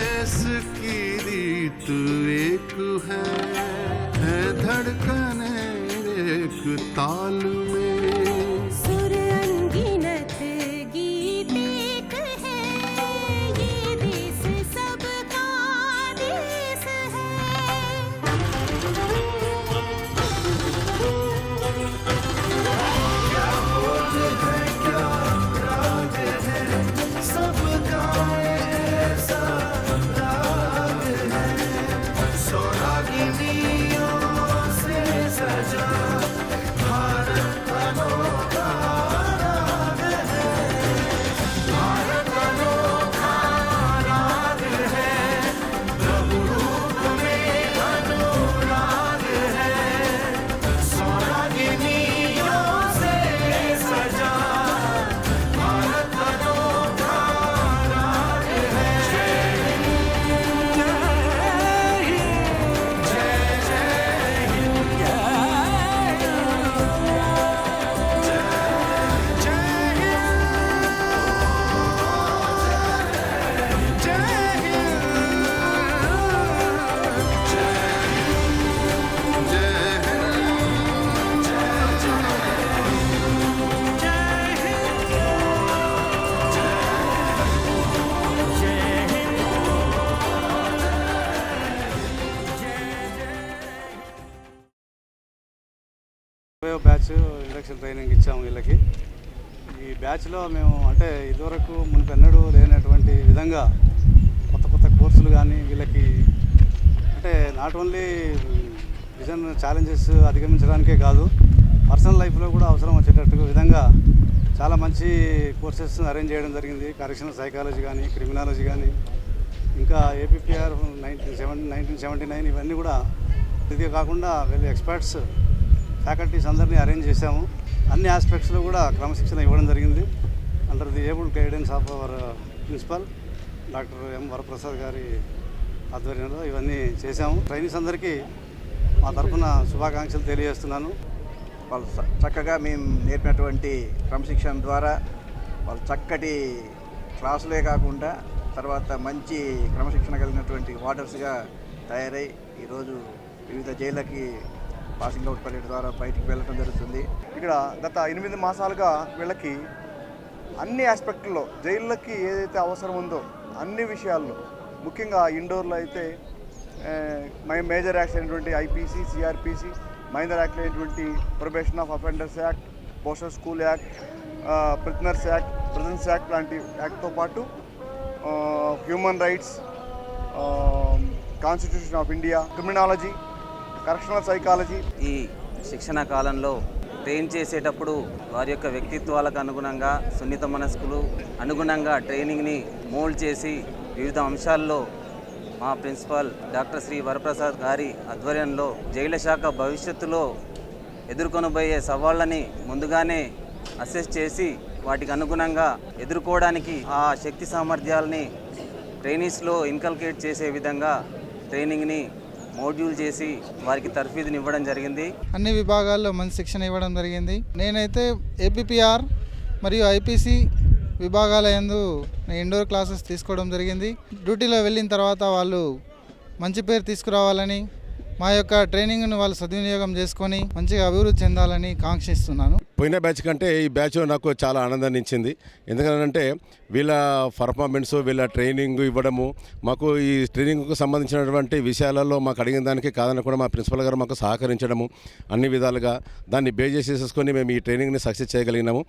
देश की रीत एक है धड़कन एक ताल में सुर अनगिनत गीत एक है ये देश सबका देश है क्या बोझ है क्या राग है सबका ऐसा राग है सोहागिनियों से सजा भारत अनोखा राग है भारत अनोखा राग है प्रभु रूप में अनुराग है सोहागिनियों से सजा भारत अनोखा राग है जय हिंद जय हिंद जय जय हिंद బ్యాచ్ ఇండక్షన్ ట్రైనింగ్ ఇచ్చాము వీళ్ళకి. ఈ బ్యాచ్లో మేము అంటే ఇదివరకు మునిపెన్నడూ లేనటువంటి విధంగా కొత్త కొత్త కోర్సులు కానీ వీళ్ళకి అంటే నాట్ ఓన్లీ విజన్ ఛాలెంజెస్ అధిగమించడానికే కాదు, పర్సనల్ లైఫ్లో కూడా అవసరం వచ్చేటట్టు విధంగా చాలా మంచి కోర్సెస్ అరేంజ్ చేయడం జరిగింది. కరెక్షనల్ సైకాలజీ కానీ, క్రిమినాలజీ కానీ, ఇంకా ఏపీపీఆర్ 1979 ఇవన్నీ కూడా. ఇదే కాకుండా వీళ్ళు ఎక్స్పర్ట్స్ ఫ్యాకల్టీస్ అందరినీ అరేంజ్ చేశాము. అన్ని ఆస్పెక్ట్స్లో కూడా క్రమశిక్షణ ఇవ్వడం జరిగింది. Under the able guidance of our principal doctor M Varaprasad గారి ఆధ్వర్యంలో ఇవన్నీ చేశాము. ట్రైనీస్ అందరికీ మా తరఫున శుభాకాంక్షలు తెలియజేస్తున్నాను. వాళ్ళు చక్కగా మేము నేర్పినటువంటి క్రమశిక్షణ ద్వారా వాళ్ళు చక్కటి క్లాసులే కాకుండా తర్వాత మంచి క్రమశిక్షణ కలిగినటువంటి వార్డర్స్గా తయారై ఈరోజు వివిధ జైళ్ళకి పాసింగ్ అవుట్ పరేడ్ ద్వారా బయటికి వెళ్ళడం జరుగుతుంది. ఇక్కడ గత 8 మాసాలుగా వీళ్ళకి అన్ని ఆస్పెక్టుల్లో జైళ్ళకి ఏదైతే అవసరం ఉందో అన్ని విషయాల్లో, ముఖ్యంగా ఇండోర్లో అయితే మేజర్ యాక్ట్స్ అయినటువంటి ఐపీసీ, సిఆర్పిసి, మైనర్ యాక్ట్ అయినటువంటి probation of offenders act, postal school act, prisoners act, prisons act లాంటి యాక్ట్తో పాటు human rights, constitution of India, criminology, correctional psychology. ఈ శిక్షణ కాలంలో ట్రైన్ చేసేటప్పుడు వారి యొక్క వ్యక్తిత్వాలకు అనుగుణంగా, సున్నిత మనస్కులు అనుగుణంగా ట్రైనింగ్ని మోల్డ్ చేసి వివిధ అంశాల్లో మా ప్రిన్సిపాల్ డాక్టర్ శ్రీ వరప్రసాద్ గారి ఆధ్వర్యంలో జైళ్ల శాఖ భవిష్యత్తులో ఎదుర్కొనబోయే సవాళ్ళని ముందుగానే అసెస్ చేసి వాటికి అనుగుణంగా ఎదుర్కోవడానికి ఆ శక్తి సామర్థ్యాలని ట్రైనీస్లో ఇన్కల్కేట్ చేసే విధంగా ట్రైనింగ్ని మోడ్యూల్ చేసి వారికి తర్ఫీదుని ఇవ్వడం జరిగింది. అన్ని విభాగాల్లో మంచి శిక్షణ ఇవ్వడం జరిగింది. నేనైతే ఏపీపీఆర్ మరియు ఐపీసీ విభాగాల యందు ఇండోర్ క్లాసెస్ తీసుకోవడం జరిగింది. డ్యూటీలో వెళ్ళిన తర్వాత వాళ్ళు మంచి పేరు తీసుకురావాలని, మా యొక్క ట్రైనింగ్ను వాళ్ళు సద్వినియోగం చేసుకొని మంచిగా అభివృద్ధి చెందాలని కాంక్షిస్తున్నాను. పోయిన బ్యాచ్ కంటే ఈ బ్యాచ్ నాకు చాలా ఆనందాన్ని ఇచ్చింది. ఎందుకంటే వీళ్ళ పర్ఫార్మెన్స్, వీళ్ళ ట్రైనింగ్ ఇవ్వడము, మాకు ఈ ట్రైనింగ్కు సంబంధించినటువంటి విషయాలలో మాకు అడిగిన దానికి కాదనకుండా మా ప్రిన్సిపల్ గారు మాకు సహకరించడము, అన్ని విధాలుగా దాన్ని బేస్ చేసేసుకొని మేము ఈ ట్రైనింగ్ని సక్సెస్ చేయగలిగినాము.